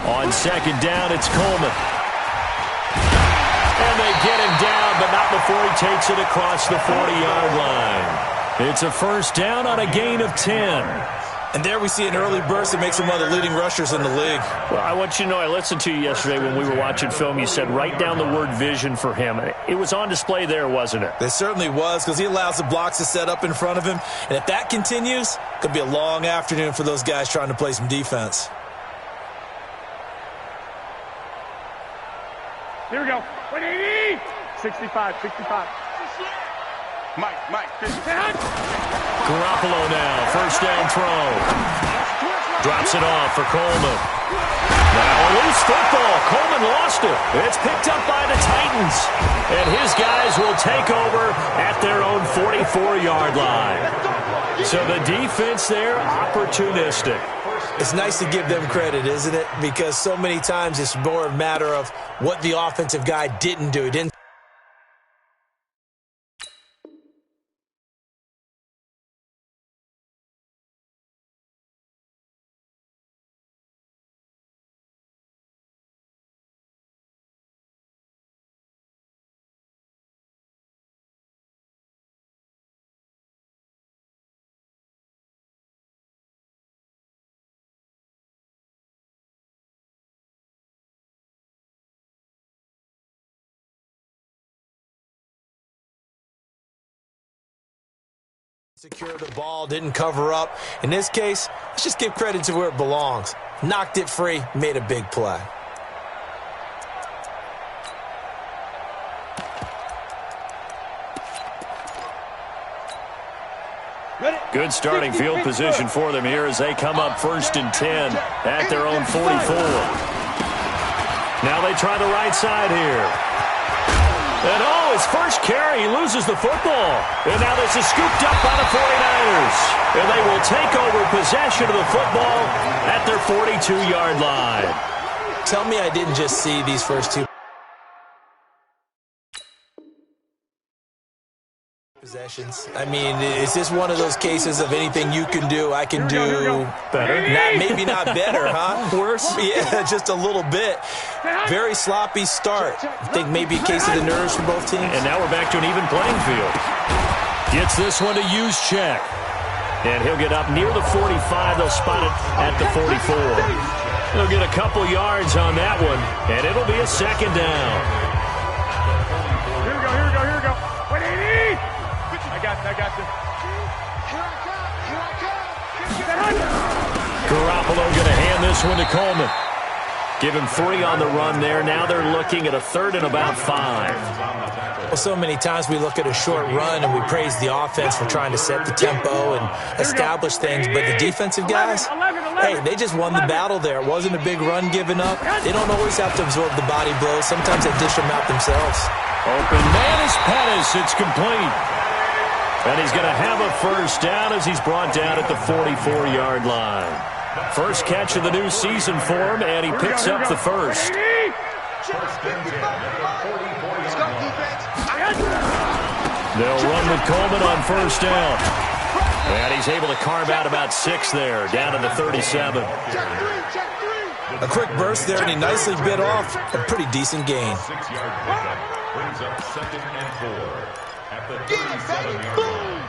On second down, it's Coleman. And they get him down, but not before he takes it across the 40-yard line. It's a first down on a gain of 10. And there we see an early burst that makes him one of the leading rushers in the league. Well, I want you to know, I listened to you yesterday when we were watching film. You said write down the word vision for him. It was on display there, wasn't it? It certainly was, because he allows the blocks to set up in front of him. And if that continues, it could be a long afternoon for those guys trying to play some defense. Here we go. 180. 65. Mike. Garoppolo now, first down throw. Drops it off for Coleman. Now a loose football. Coleman lost it. It's picked up by the Titans. And his guys will take over at their own 44-yard line. So the defense there, opportunistic. It's nice to give them credit, isn't it? Because so many times it's more a matter of what the offensive guy didn't do. He didn't. Secure the ball, didn't cover up. In this case, let's just give credit to where it belongs. Knocked it free, made a big play. Good starting field position for them here as they come up first and 10 at their own 44. Now they try the right side here. And his first carry, he loses the football. And now this is scooped up by the 49ers. And they will take over possession of the football at their 42-yard line. Tell me I didn't just see these first two possessions. I mean, is this one of those cases of anything you can do, I can do better? Maybe not better, huh? Worse? Yeah, just a little bit. Very sloppy start. I think maybe a case of the nerves for both teams. And now we're back to an even playing field. Gets this one to use check. And he'll get up near the 45. They'll spot it at the 44. They'll get a couple yards on that one, and it'll be a second down. Here we go. 180. I got you. Garoppolo going to hand this one to Coleman. Give him 3 on the run there. Now they're looking at a third and about 5. Well, so many times we look at a short run and we praise the offense for trying to set the tempo and establish things, but the defensive guys, hey, they just won the battle there. It wasn't a big run given up. They don't always have to absorb the body blows. Sometimes they dish them out themselves. Open man is Pettis. It's complete. And he's going to have a first down as he's brought down at the 44-yard line. First catch of the new season for him, and he picks up the first. They'll run with Coleman on first down. And he's able to carve out about 6 there, down to the 37. A quick burst there, and he nicely bit off a pretty decent gain. Brings up 2nd and 4 at the 37-yard line.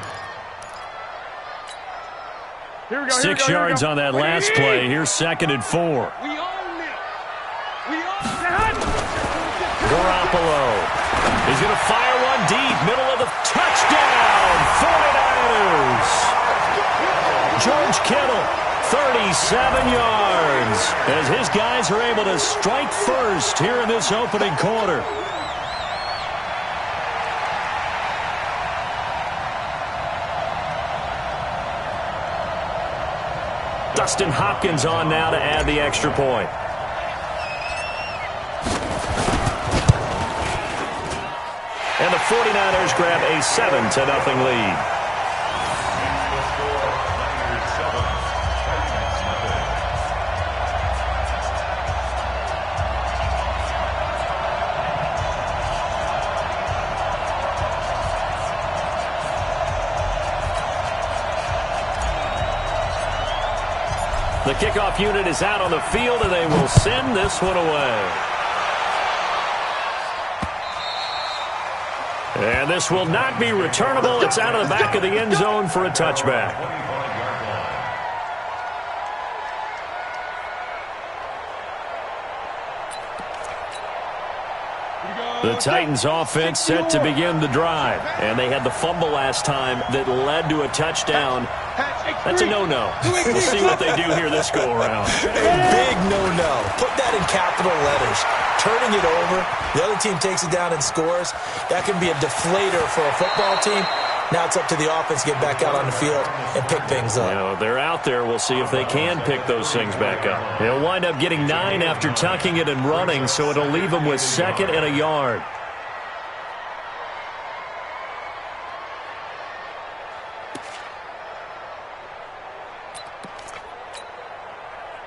6 yards on that last play. Here's 2nd and 4. Garoppolo. He's going to fire one deep. Middle of the touchdown. 49ers. George Kittle, 37 yards. As his guys are able to strike first here in this opening quarter. Dustin Hopkins on now to add the extra point. And the 49ers grab a 7-0 lead. The kickoff unit is out on the field, and they will send this one away. And this will not be returnable. It's out of the back of the end zone for a touchback. The Titans offense set to begin the drive. And they had the fumble last time that led to a touchdown. That's a no-no. We'll see what they do here this go-around. A big no-no. Put that in capital letters. Turning it over, the other team takes it down and scores. That can be a deflator for a football team. Now it's up to the offense to get back out on the field and pick things up. You know, they're out there. We'll see if they can pick those things back up. They'll wind up getting 9 after tucking it and running, so it'll leave them with 2nd and a yard.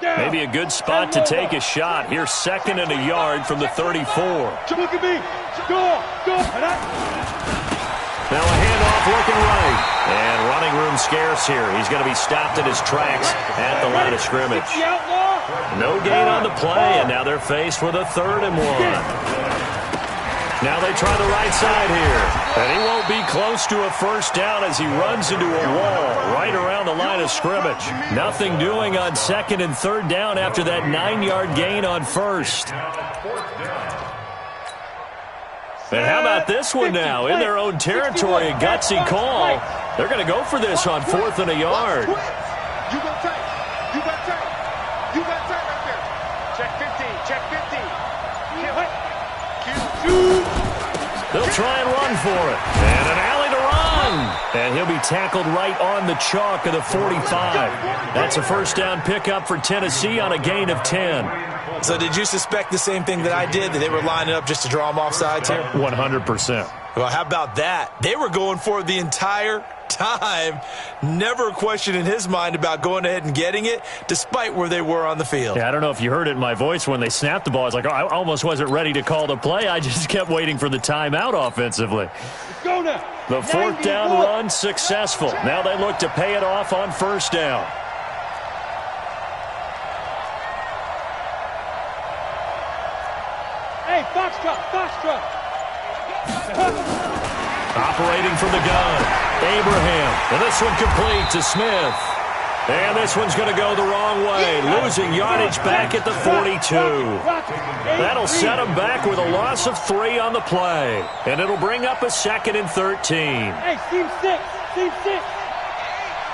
Maybe a good spot to take a shot. Here's 2nd and a yard from the 34. Look at me. Go. Now a handoff looking right. And running room scarce here. He's going to be stopped in his tracks at the line of scrimmage. No gain on the play, and now they're faced with a 3rd and 1. Now they try the right side here. And he won't be close to a first down as he runs into a wall right around the line of scrimmage. Nothing doing on 2nd and 3rd down after that 9-yard gain on 1st. And how about this one now? In their own territory, a gutsy call. They're going to go for this on 4th and a yard. You got tight. You got tight. You got tight right there. Check 15. Check 15. They'll try and run for it. And an alley to run. And he'll be tackled right on the chalk of the 45. That's a first down pickup for Tennessee on a gain of 10. So did you suspect the same thing that I did, that they were lining up just to draw them off sides here? 100%. Well, how about that? They were going for it the entire time. Never a question in his mind about going ahead and getting it, despite where they were on the field. Yeah, I don't know if you heard it in my voice when they snapped the ball. I was like, oh, I almost wasn't ready to call the play. I just kept waiting for the timeout offensively. Go now. The 4th down run successful. Now they look to pay it off on 1st down. Hey, Foxtrot. Operating from the gun, Abraham. And this one complete to Smith. And this one's going to go the wrong way, losing yardage back at the 42. That'll set them back with a loss of 3 on the play. And it'll bring up a 2nd and 13. Hey, team 6.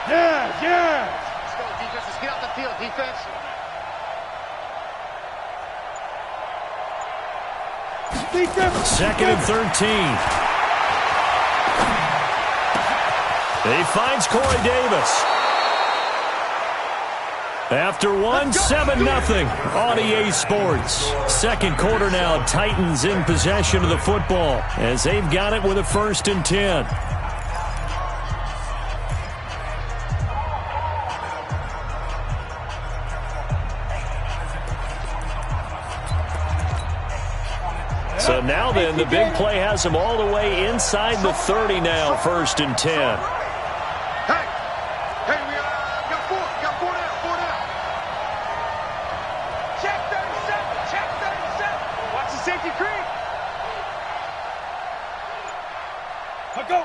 Yeah. Let's go, defense. Let's get off the field, defense. Second and 13. He finds Corey Davis. After 7-0 on EA Sports. Second quarter now, Titans in possession of the football as they've got it with a 1st and 10. So now then, the big play has them all the way inside the 30 now, 1st and 10. Hey, we got 4 now. Check 37. Watch the safety creep. Let's go.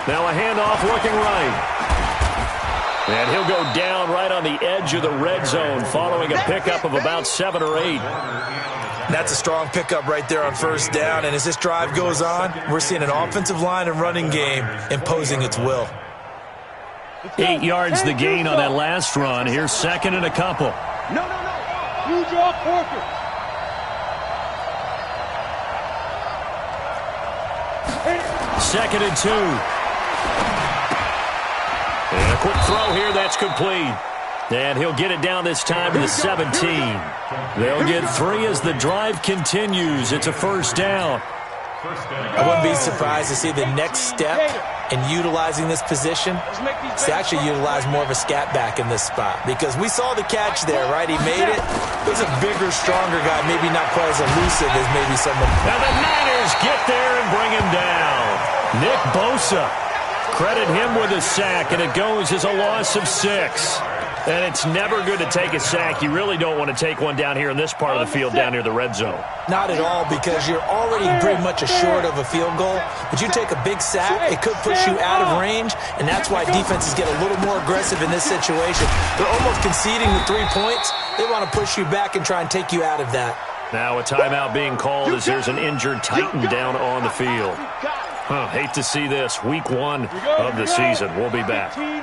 Now a handoff looking right. And he'll go down right on the edge of the red zone following a pickup of about 7 or 8. That's a strong pickup right there on 1st down. And as this drive goes on, we're seeing an offensive line and running game imposing its will. 8 yards the gain on that last run. Here's 2nd and a couple. No. You draw Corker. Second and 2. And a quick throw here. That's complete. And he'll get it down this time to the 17. They'll get 3 as the drive continues. It's a 1st down. I wouldn't be surprised to see the next step in utilizing this position to actually utilize more of a scat back in this spot. Because we saw the catch there, right? He made it. He was a bigger, stronger guy, maybe not quite as elusive as maybe someone. Now the Niners get there and bring him down. Nick Bosa Credit him with a sack, and it goes as a loss of 6. And it's never good to take a sack. You really don't want to take one down here in this part of the field, down near the red zone. Not at all, because you're already pretty much assured of a field goal. But you take a big sack, it could push you out of range, and that's why defenses get a little more aggressive in this situation. They're almost conceding the 3 points. They want to push you back and try and take you out of that. Now a timeout being called as there's an injured Titan down on the field. Hate to see this. Week 1 of the season. We'll be back. 15-1.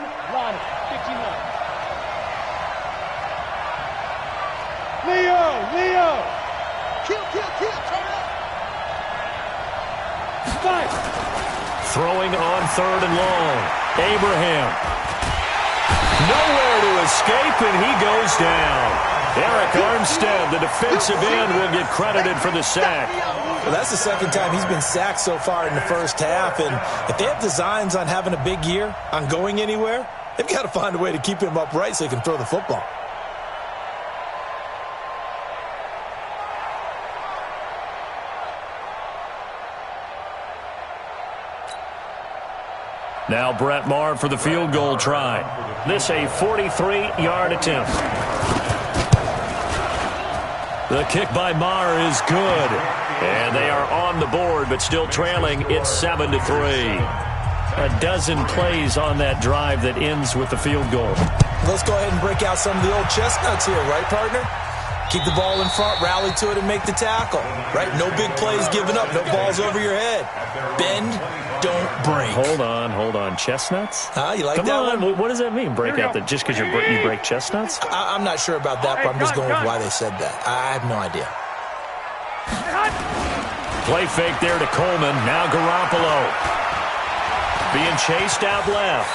Leo! Kill, turn up! Fight! Throwing on 3rd and long. Abraham. Nowhere to escape, and he goes down. Eric Armstead, the defensive end, will get credited for the sack. Well, that's the second time he's been sacked so far in the first half, and if they have designs on having a big year, on going anywhere, they've got to find a way to keep him upright so he can throw the football. Now Brett Maher for the field goal try. This a 43-yard attempt. The kick by Maher is good. And they are on the board, but still trailing. It's 7-3. A dozen plays on that drive that ends with the field goal. Let's go ahead and break out some of the old chestnuts here, right, partner? Keep the ball in front, rally to it, and make the tackle. Right? No big plays given up, no balls over your head. Bend, don't break. Hold on. Chestnuts? You like Come that on. one? What does that mean? Break out that just because you break chestnuts? I'm not sure about that, but I'm just going with why they said that. I have no idea. Play fake there to Coleman. Now Garoppolo. Being chased out left.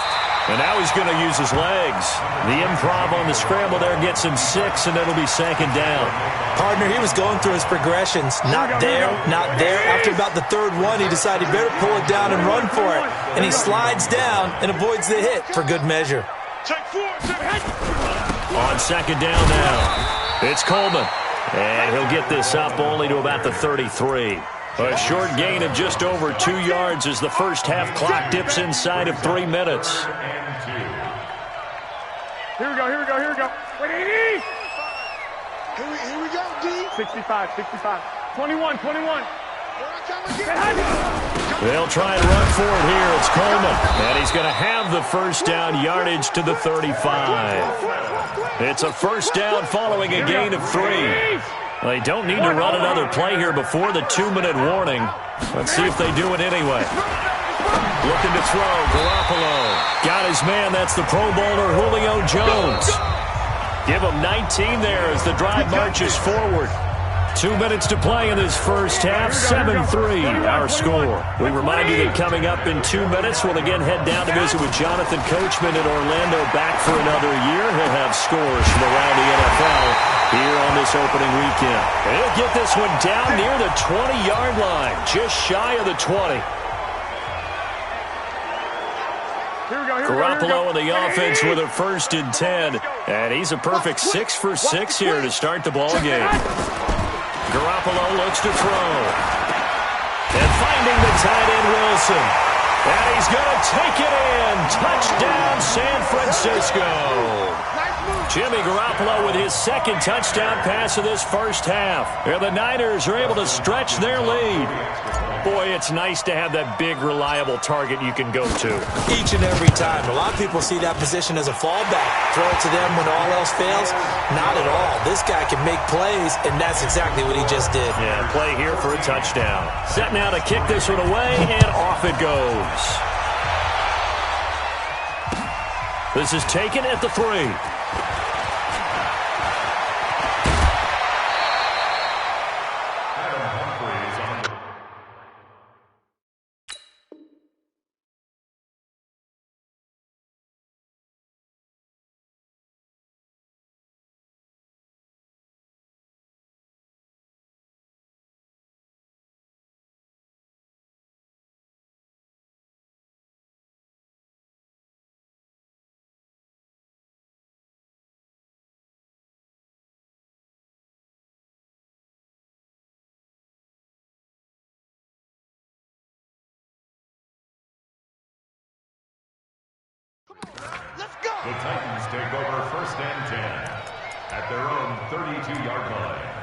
And now he's going to use his legs. The improv on the scramble there gets him 6, and it'll be 2nd down. Partner, he was going through his progressions. Not there, not there. After about the 3rd one, he decided he better pull it down and run for it. And he slides down and avoids the hit for good measure. On 2nd down now, it's Coleman. And he'll get this up only to about the 33. A short gain of just over 2 yards as the first half clock dips inside of 3 minutes. Here we go. Wait, 80! Here we go, D. 65. 21. They'll try and run for it here. It's Coleman. And he's going to have the first down, yardage to the 35. It's a first down following a gain of 3. They don't need to run another play here before the 2-minute warning. Let's see if they do it anyway. Looking to throw, Garoppolo. Got his man, that's the Pro Bowler Julio Jones. Give him 19 there as the drive marches forward. 2 minutes to play in this first half, 7-3 our score. We remind you that coming up in 2 minutes, we'll again head down to visit with Jonathan Coachman in Orlando, back for another year. He'll have scores from around the NFL here on this opening weekend. And he'll get this one down near the 20-yard line, just shy of the 20. Garoppolo and the offense with a 1st and 10. And he's a perfect 6 for 6 here to start the ball game. Garoppolo looks to throw. And finding the tight end, Wilson. And he's going to take it in. Touchdown, San Francisco. Jimmy Garoppolo with his 2nd touchdown pass of this first half. And the Niners are able to stretch their lead. Boy, it's nice to have that big, reliable target you can go to. Each and every time. A lot of people see that position as a fallback. Throw it to them when all else fails. Not at all. This guy can make plays, and that's exactly what he just did. Yeah, play here for a touchdown. Set now to kick this one away, and off it goes. This is taken at the 3. The Titans take over 1st and 10 at their own 32-yard line.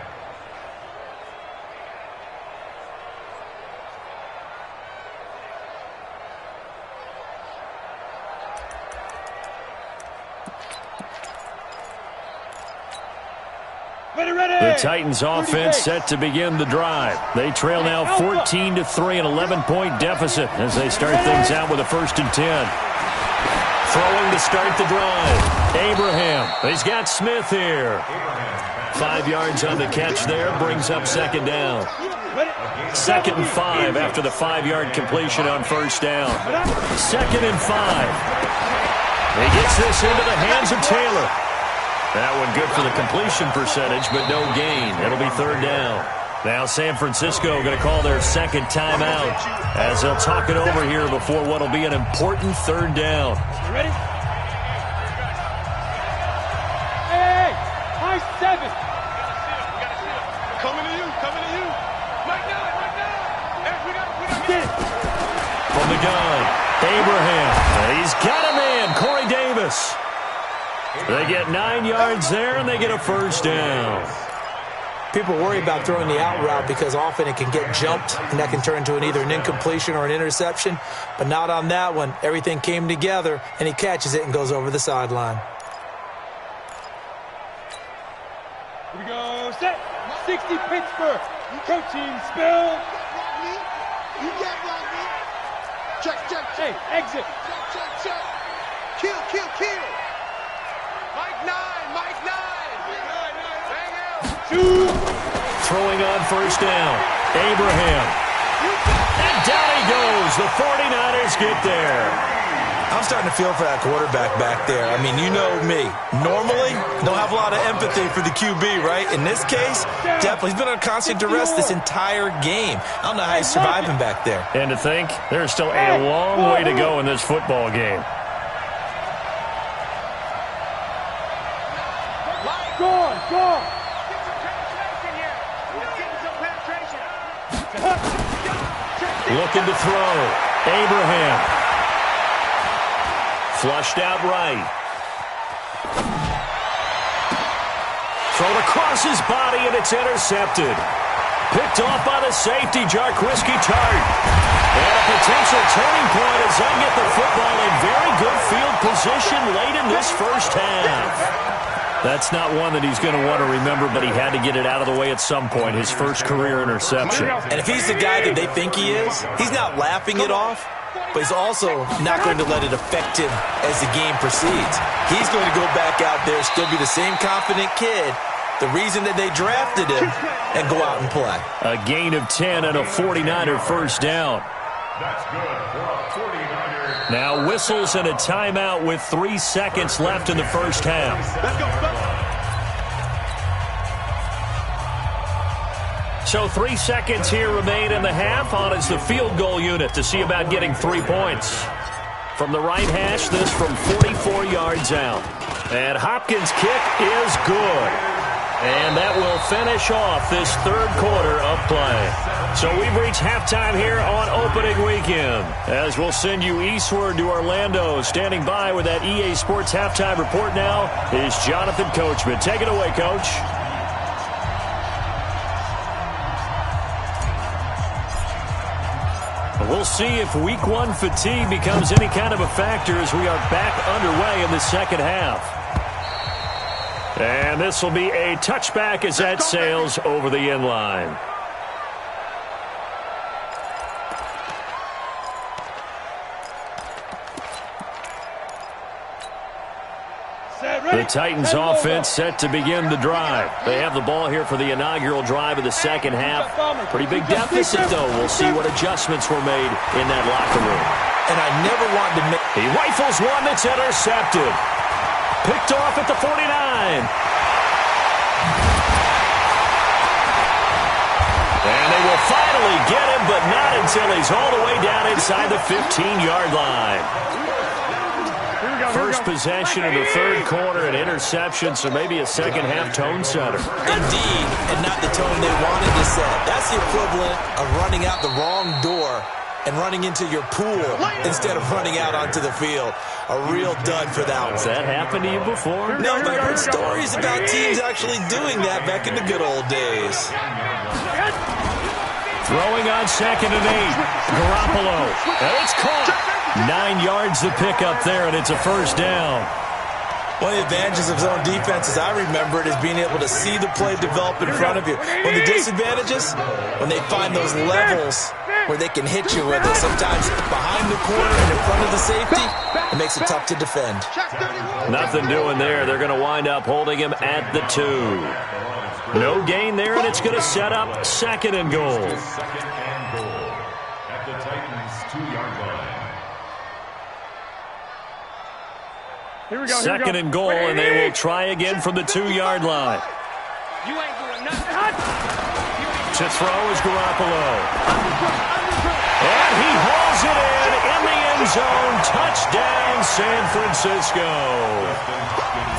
The Titans offense set to begin the drive. They trail now 14-3, an 11-point deficit as they start things out with a 1st and 10. Throwing to start the drive. Abraham. He's got Smith here. 5 yards on the catch there. Brings up 2nd down. 2nd and 5 after the 5-yard completion on 1st down. 2nd and 5. He gets this into the hands of Taylor. That one good for the completion percentage, but no gain. It'll be 3rd down. Now San Francisco going to call their 2nd timeout as they'll talk it over here before what will be an important 3rd down. You ready? Hey, high 7. Coming to you. Right now. Hey, we got From the gun, Abraham. He's got a man, Corey Davis. They get 9 yards there, and they get a 1st down. People worry about throwing the out route because often it can get jumped, and that can turn into either an incompletion or an interception. But not on that one. Everything came together, and he catches it and goes over the sideline. Here we go. Set. 60 Pittsburgh. Coaching spill. You got block me. Check. Hey, exit. Check. Kill. Mike 9. Hang out. Shoot. Throwing on 1st down, Abraham. And down he goes. The 49ers get there. I'm starting to feel for that quarterback back there. I mean, you know me. Normally, don't have a lot of empathy for the QB, right? In this case, definitely. He's been on constant duress this entire game. I don't know how he's surviving back there. And to think, there's still a long way to go in this football game. Go. Looking to throw. Abraham. Flushed out right. Thrown across his body, and it's intercepted. Picked off by the safety, Jarquiski Tart. And a potential turning point as they get the football in very good field position late in this 1st half. That's not one that he's going to want to remember, but he had to get it out of the way at some point, his first career interception. And if he's the guy that they think he is, he's not laughing it off, but he's also not going to let it affect him as the game proceeds. He's going to go back out there, still be the same confident kid, the reason that they drafted him, and go out and play. A gain of 10 and a 49er 1st down. That's good for a 49er. Now whistles and a timeout with 3 seconds left in the 1st half. Let's go. So 3 seconds here remain in the half. On is the field goal unit to see about getting 3 points. From the right hash, this from 44 yards out. And Hopkins' kick is good. And that will finish off this 3rd quarter of play. So we've reached halftime here on opening weekend. As we'll send you eastward to Orlando. Standing by with that EA Sports halftime report now is Jonathan Coachman. Take it away, Coach. We'll see if week 1 fatigue becomes any kind of a factor as we are back underway in the 2nd half. And this will be a touchback as that sails over the end line. The Titans offense set to begin the drive. They have the ball here for the inaugural drive of the 2nd half. Pretty big deficit, though. We'll see what adjustments were made in that locker room. And I never wanted to make... He rifles one that's intercepted. Picked off at the 49. And they will finally get him, but not until he's all the way down inside the 15-yard line. First possession of the 3rd quarter, an interception, so maybe a 2nd half tone setter. Indeed, and not the tone they wanted to set. That's the equivalent of running out the wrong door and running into your pool instead of running out onto the field. A real dud for that one. Has that happened to you before? No, but I've heard stories about teams actually doing that back in the good old days. Throwing on 2nd and 8. Garoppolo. And it's caught. 9 yards to pick up there, and it's a first down. One of the advantages of zone defense, as I remember it, is being able to see the play develop in front of you. One of the disadvantages, when they find those levels where they can hit you with it, sometimes behind the corner and in front of the safety, it makes it tough to defend. Nothing doing there. They're going to wind up holding him at the 2. No gain there, and it's going to set up 2nd and goal. 2nd and goal at the Titans' 2-yard line. Here we go. 2nd and goal, and they will try again from the 2-yard line. You ain't doing nothing. To throw is Garoppolo. And he hauls it in the end zone. Touchdown, San Francisco.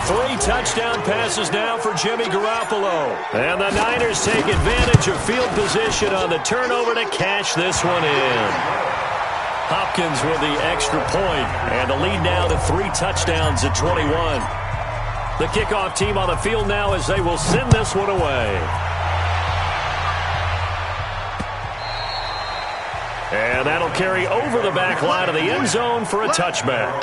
3 touchdown passes now for Jimmy Garoppolo. And the Niners take advantage of field position on the turnover to cash this one in. Hopkins with the extra point, and the lead now to 3 touchdowns at 21. The kickoff team on the field now as they will send this one away. And that'll carry over the back line of the end zone for a touchback.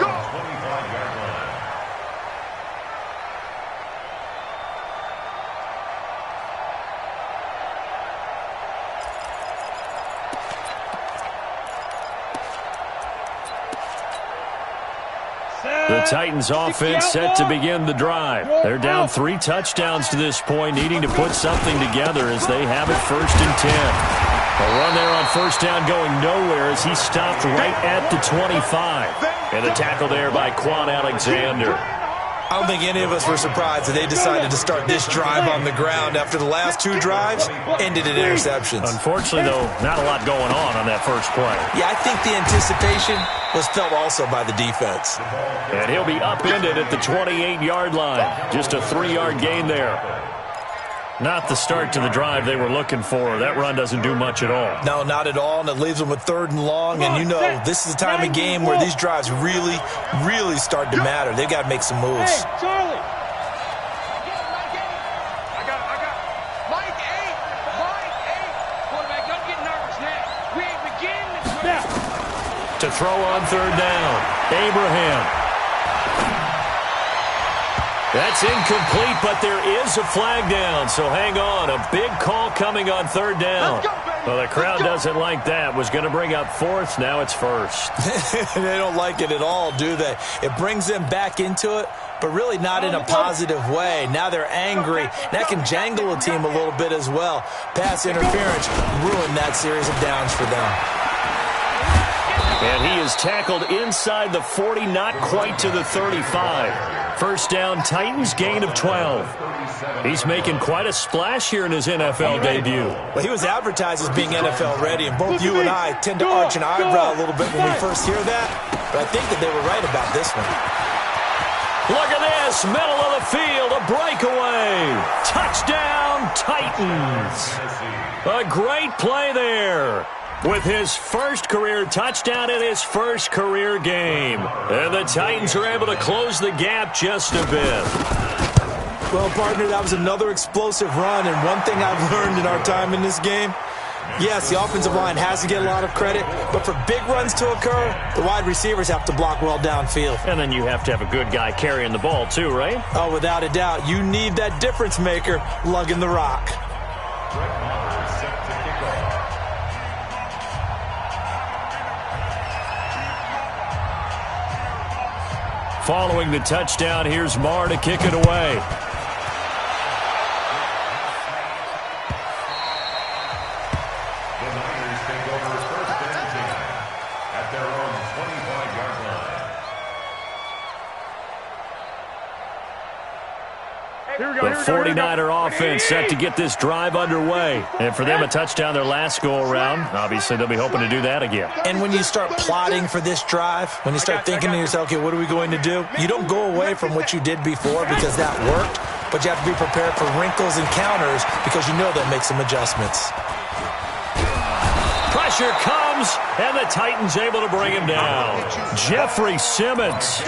The Titans offense set to begin the drive. They're down 3 touchdowns to this point, needing to put something together as they have it 1st and 10. A run there on 1st down going nowhere as he stopped right at the 25. And the tackle there by Quan Alexander. I don't think any of us were surprised that they decided to start this drive on the ground after the last 2 drives ended in interceptions. Unfortunately, though, not a lot going on that first play. Yeah, I think the anticipation was felt also by the defense. And he'll be upended at the 28-yard line. Just a 3-yard gain there. Not the start to the drive they were looking for. That run doesn't do much at all. No, not at all, and it leaves them with 3rd and long. And you know, this is the time of game where these drives really, really start to matter. They've got to make some moves. Hey, Charlie. I got Mike 8. Quarterback, don't get nervous now. We ain't beginning To throw on 3rd down, Abraham. That's incomplete, but there is a flag down, so hang on. A big call coming on 3rd down. Well, the crowd doesn't like that. Was going to bring up 4th, now it's 1st. They don't like it at all, do they? It brings them back into it, but really not in a positive way. Now they're angry. That can jangle a team a little bit as well. Pass interference ruined that series of downs for them. And he is tackled inside the 40, not quite to the 35. 1st down, Titans, gain of 12. He's making quite a splash here in his NFL debut. Well, he was advertised as being NFL ready, and both you and I tend to arch an eyebrow a little bit when we first hear that, but I think that they were right about this one. Look at this, middle of the field, a breakaway. Touchdown, Titans. A great play there. With his first career touchdown in his first career game. And the Titans are able to close the gap just a bit. Well, partner, that was another explosive run, and one thing I've learned in our time in this game, yes, the offensive line has to get a lot of credit, but for big runs to occur, the wide receivers have to block well downfield. And then you have to have a good guy carrying the ball too, right? Oh, without a doubt. You need that difference maker lugging the rock. Following the touchdown, here's Marr to kick it away. The Niners take over 1st and 10 at their own 25-yard line. The 49er offense set to get this drive underway. And for them, a touchdown their last go-around. Obviously, they'll be hoping to do that again. And when you start plotting for this drive, when you start thinking to yourself, okay, what are we going to do? You don't go away from what you did before because that worked, but you have to be prepared for wrinkles and counters because you know they'll make some adjustments. Pressure comes, and the Titans able to bring him down. Jeffrey Simmons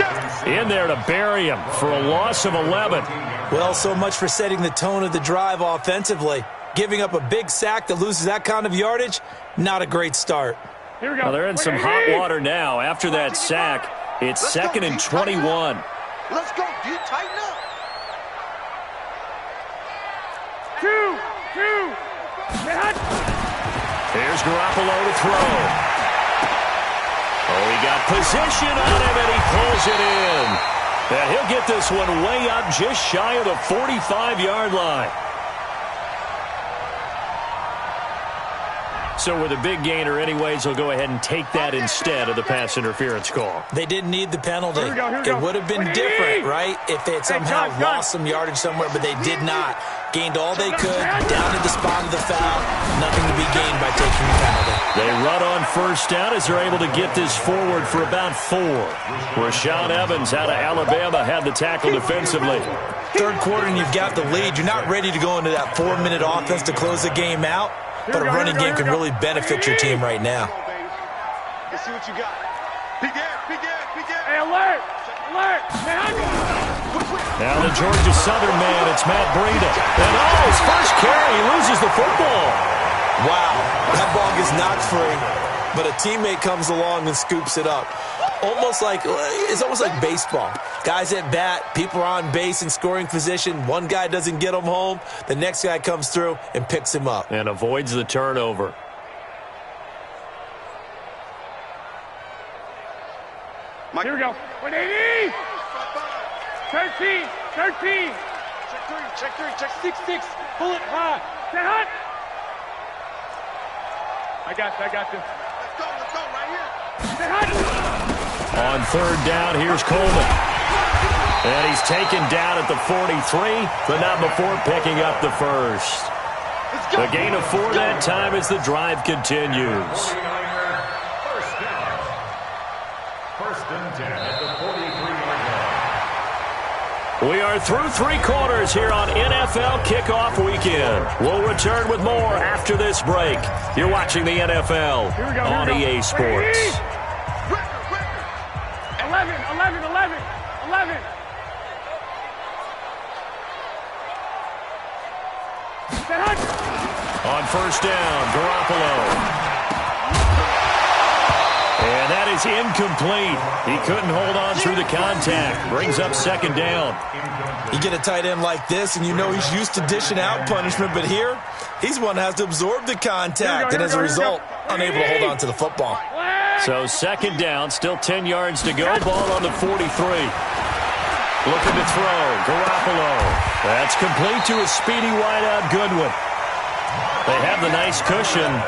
in there to bury him for a loss of 11. Well, so much for setting the tone of the drive offensively. Giving up a big sack that loses that kind of yardage, not a great start. Here we go. Well, they're in some hot water now. After that sack, it's 2nd and 21. Let's go, dude. Tighten up. 2. Here's Garoppolo to throw. Oh, he got position on him, and he pulls it in. And he'll get this one way up just shy of the 45-yard line. So with a big gainer anyways, he'll go ahead and take that instead of the pass interference call. They didn't need the penalty. Here we go. It would have been different, right, if they had somehow lost some yardage somewhere, but they did not. Gained all they could, down to the spot of the foul. Nothing to be gained by taking the penalty. They run on first down as they're able to get this forward for about 4. Rashaan Evans out of Alabama had the tackle defensively. Third quarter and you've got the lead. You're not ready to go into that 4-minute offense to close the game out, but a running game can really benefit your team right now. Let's see what you got. Big air. Hey, alert! Now the Georgia Southern man, it's Matt Breida. And his first carry, he loses the football. Wow, that ball gets knocked free, but a teammate comes along and scoops it up. It's almost like baseball. Guys at bat, people are on base in scoring position. One guy doesn't get him home. The next guy comes through and picks him up. And avoids the turnover. Here we go. 180! 13! Check 3. 6. Pull it high. Stay hot! I got you. Let's go right here. Stay hot! On third down, here's Coleman. And he's taken down at the 43, but not before picking up the first. A gain of 4 that time as the drive continues. First and 10 at the 43-yard line. We are through 3 quarters here on NFL Kickoff Weekend. We'll return with more after this break. You're watching the NFL on EA Sports. 11. On first down, Garoppolo. And that is incomplete. He couldn't hold on through the contact. Brings up 2nd down. You get a tight end like this, and you know he's used to dishing out punishment, but here, he's one that has to absorb the contact, and as a result, unable to hold on to the football. So 2nd down, still 10 yards to go. Ball on the 43. Looking to throw, Garoppolo. That's complete to a speedy wideout Goodwin. They have the nice cushion.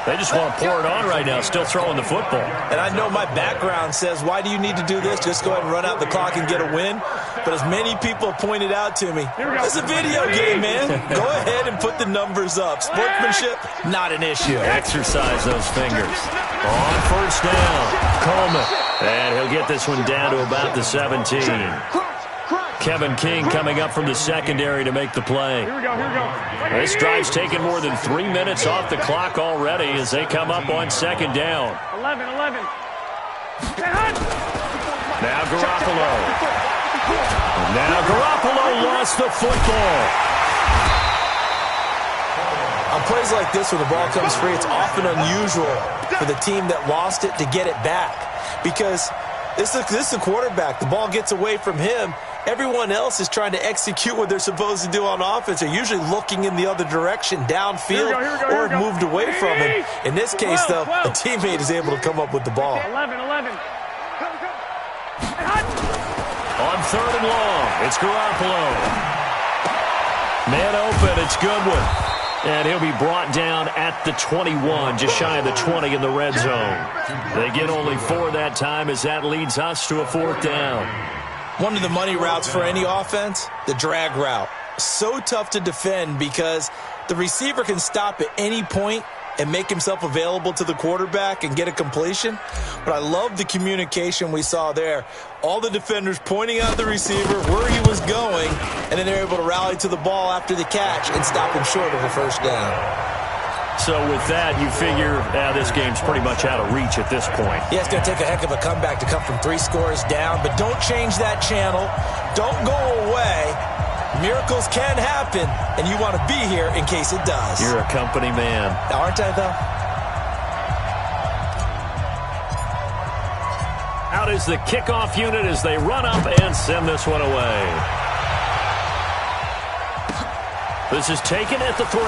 They just want to pour it on right now, still throwing the football. And I know my background says, why do you need to do this? Just go ahead and run out the clock and get a win. But as many people have pointed out to me, it's a video game, man. Go ahead and put the numbers up. Sportsmanship, not an issue. Exercise those fingers. On first down, Coleman. And he'll get this one down to about the 17. Kevin King coming up from the secondary to make the play. Here we go. This drive's taken more than 3 minutes off the clock already as they come up on 2nd down. 11. Now Garoppolo lost the football. On plays like this where the ball comes free, it's often unusual for the team that lost it to get it back. Because this is the quarterback. The ball gets away from him. Everyone else is trying to execute what they're supposed to do on offense. They're usually looking in the other direction, downfield, or moved away from him. In this case, though, a teammate is able to come up with the ball. 11. On 3rd and long, it's Garoppolo. Man open, it's Goodwin. And he'll be brought down at the 21, just shy of the 20 in the red zone. They get only 4 that time as that leads us to a 4th down. One of the money routes for any offense, the drag route. So tough to defend because the receiver can stop at any point and make himself available to the quarterback and get a completion. But I love the communication we saw there. All the defenders pointing out the receiver, where he was going, and then they're able to rally to the ball after the catch and stop him short of a first down. so with that, you figure this game's pretty much out of reach at this point. Yeah, it's going to take a heck of a comeback to come from 3 scores down, but don't change that channel. Don't go away. Miracles can happen, and you want to be here in case it does. You're a company man. Aren't I, though? Out is the kickoff unit as they run up and send this one away. This is taken at the 3.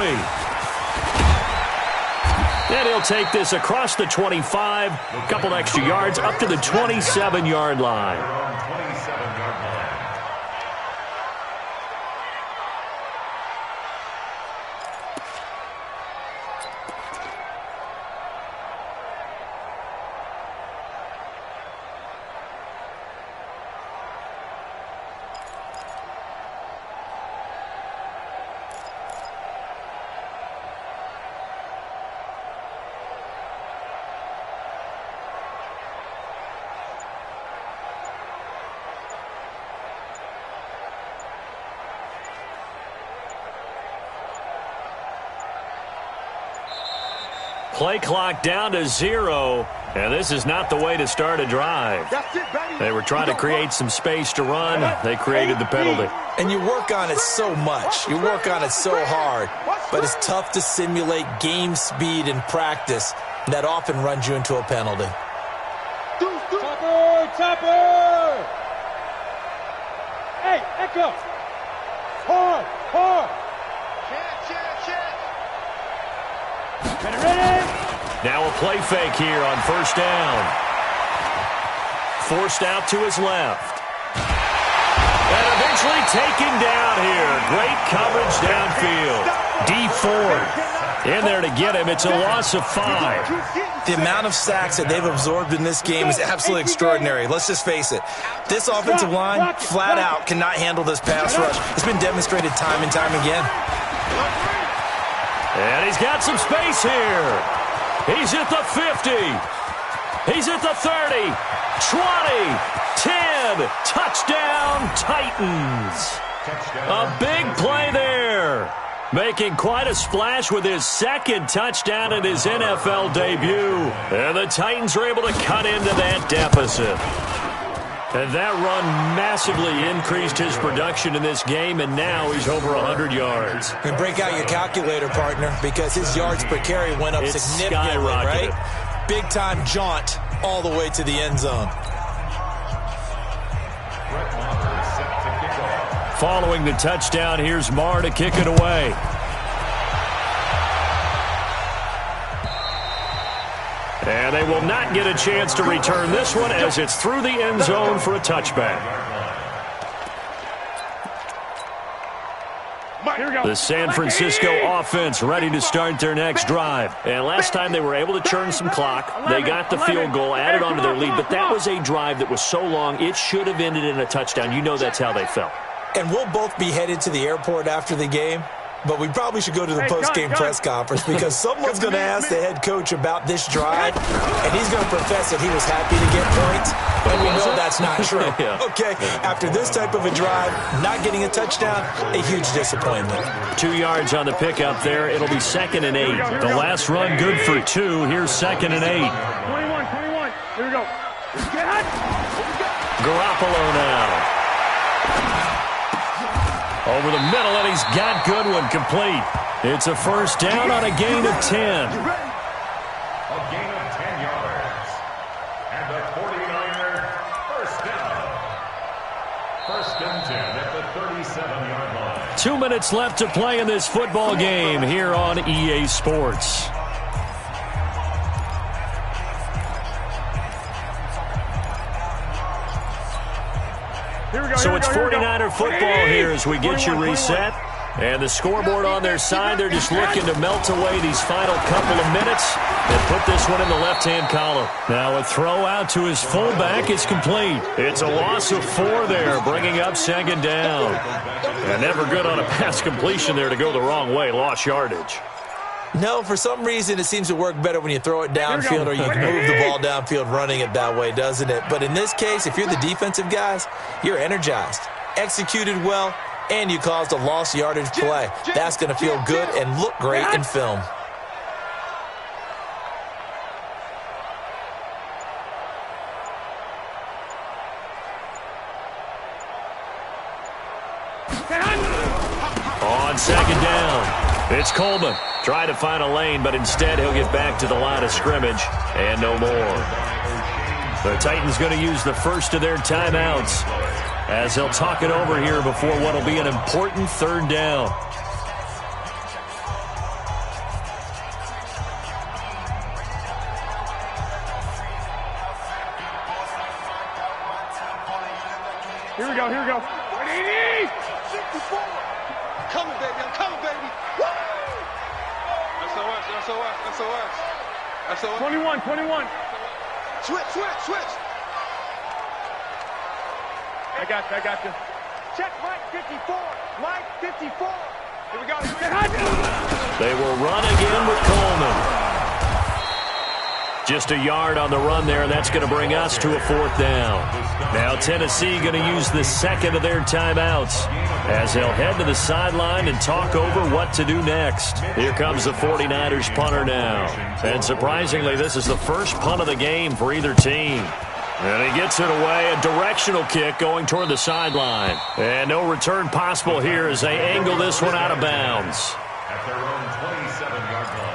And he'll take this across the 25, a couple extra yards up to the 27-yard line. Play clock down to 0, and this is not the way to start a drive. They were trying to create some space to run. They created the penalty. And you work on it so much. You work on it so hard. But it's tough to simulate game speed in practice. And that often runs you into a penalty. Topper! Hey, Echo! Hard! Ready? Now a play fake here on first down. Forced out to his left. And eventually taken down here. Great coverage downfield. D4 in there to get him. It's a loss of 5. The amount of sacks that they've absorbed in this game is absolutely extraordinary. Let's just face it. This offensive line, flat out, cannot handle this pass rush. It's been demonstrated time and time again. And he's got some space here. He's at the 50. He's at the 30. 20. 10. Touchdown, Titans. A big play there. Making quite a splash with his second touchdown in his NFL debut. And the Titans are able to cut into that deficit. And that run massively increased his production in this game, and now he's over 100 yards. And break out your calculator, partner, because his yards per carry went up significantly, right? Big-time jaunt all the way to the end zone. Following the touchdown, here's Marr to kick it away. And they will not get a chance to return this one as it's through the end zone for a touchback. The San Francisco offense ready to start their next drive. And last time they were able to churn some clock. They got the field goal, added on to their lead. But that was a drive that was so long, it should have ended in a touchdown. You know that's how they felt. And we'll both be headed to the airport after the game. But we probably should go to the post-game press conference because someone's going to ask the head coach about this drive, and he's going to profess that he was happy to get points, and we know that's not true. Yeah. Okay, after this type of a drive, not getting a touchdown, a huge disappointment. 2 yards on the pickup there. It'll be 2nd and 8. The last run good for 2. Here's 2nd and 8. 21. Here we go. Garoppolo now. Over the middle, and he's got Goodwin complete. It's a first down on a gain of 10. A gain of 10 yards. And the 49er, first down. 1st and 10 at the 37-yard line. 2 minutes left to play in this football game here on EA Sports. So it's 49er football here as we get you reset. And the scoreboard on their side, they're just looking to melt away these final couple of minutes and put this one in the left-hand column. Now a throw out to his fullback is complete. It's a loss of 4 there, bringing up 2nd down. And never good on a pass completion there to go the wrong way, lost yardage. No, for some reason it seems to work better when you throw it downfield or you can move the ball downfield running it that way, doesn't it? But in this case, if you're the defensive guys, you're energized, executed well, and you caused a lost yardage play. That's going to feel good and look great in film. On second down, it's Coleman. Trying to find a lane, but instead he'll get back to the line of scrimmage and no more. The Titans going to use the first of their timeouts as they'll talk it over here before what will be an important third down. Here we go, here we go. 180! 64! Coming, baby, I'm coming, baby! Woo! SOS, SOS, SOS. SOS. 21, 21. Switch, switch, switch! I got you. Check Mike 54! Mike 54! Here we go. They will run again with Coleman. Just a yard on the run there, and that's going to bring us to a fourth down. Now Tennessee going to use the second of their timeouts as they'll head to the sideline and talk over what to do next. Here comes the 49ers punter now. And surprisingly, this is the first punt of the game for either team. And he gets it away, a directional kick going toward the sideline. And no return possible here as they angle this one out of bounds. At their own 27-yard line.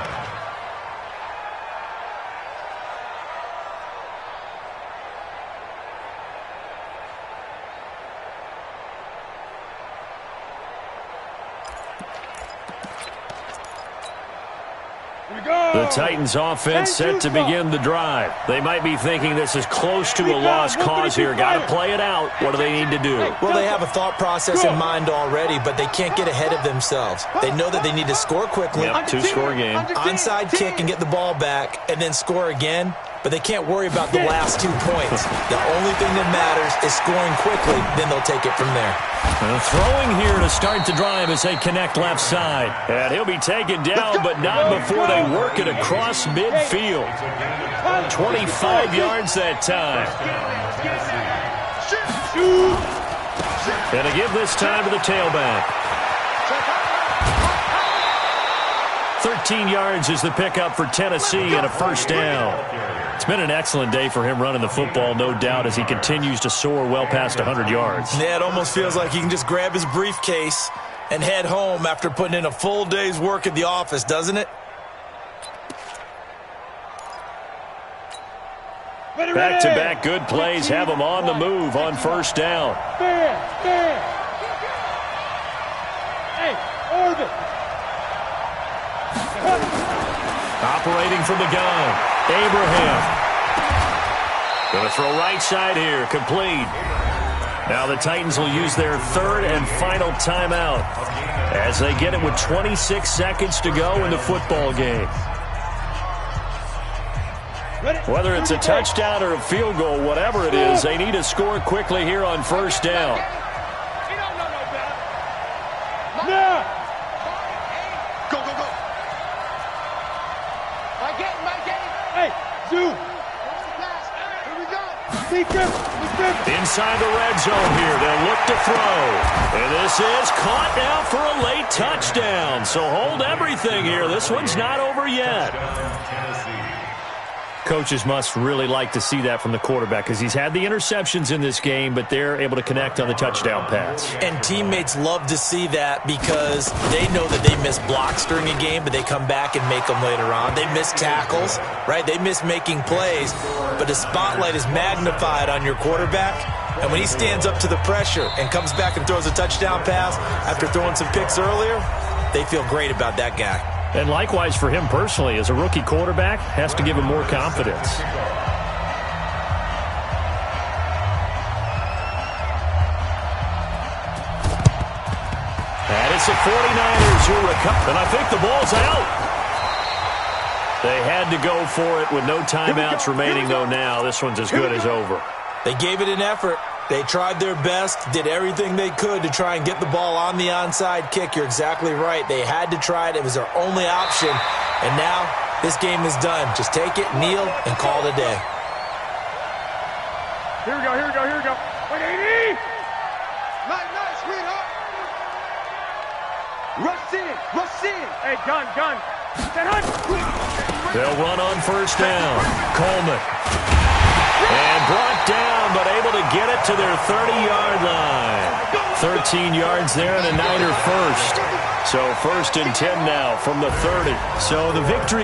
The Titans offense set to begin the drive. They might be thinking this is close to a lost cause here. Got to play it out. What do they need to do? Well, they have a thought process in mind already, but they can't get ahead of themselves. They know that they need to score quickly. Yep, two-score game. Onside kick and get the ball back and then score again. But they can't worry about the last 2 points. The only thing that matters is scoring quickly. Then they'll take it from there. Throwing here to start the drive as they connect left side. And he'll be taken down, but not before they work it across midfield. 25 yards that time. And a give this time to the tailback. 13 yards is the pickup for Tennessee and a first down. It's been an excellent day for him running the football, no doubt, as he continues to soar well past 100 yards. Yeah, it almost feels like he can just grab his briefcase and head home after putting in a full day's work at the office, doesn't it? Back-to-back good plays have him on the move on first down. Hey, Orbit. Operating from the gun, Abraham. Going to throw right side here, complete. Now the Titans will use their third and final timeout as they get it with 26 seconds to go in the football game. Whether it's a touchdown or a field goal, whatever it is, they need to score quickly here on first down. He don't know no better. Yeah. Go, go, go. Mike 8, Mike 8. Hey, Zoo. Here we go. Secret. Inside the red zone here, they'll look to throw. And this is caught now for a late touchdown. So hold everything here. This one's not over yet. Coaches must really like to see that from the quarterback because he's had the interceptions in this game, but they're able to connect on the touchdown pass. And teammates love to see that because they know that they miss blocks during a game, but they come back and make them later on. They miss tackles, right? They miss making plays, but the spotlight is magnified on your quarterback. And when he stands up to the pressure and comes back and throws a touchdown pass after throwing some picks earlier, they feel great about that guy. And likewise for him personally, as a rookie quarterback, has to give him more confidence. And it's the 49ers who recover. And I think the ball's out. They had to go for it with no timeouts remaining, though, now. This one's as good as over. They gave it an effort. They tried their best, did everything they could to try and get the ball on the onside kick. You're exactly right. They had to try it. It was their only option. And now this game is done. Just take it, kneel, and call it a day. Here we go. 180. Nice, sweetheart. Rush in. Hey, gun. They'll run on first down. Coleman. And brought down, but able to get it to their 30-yard line. 13 yards there and a Niner first. So 1st and 10 now from the 30. So the victory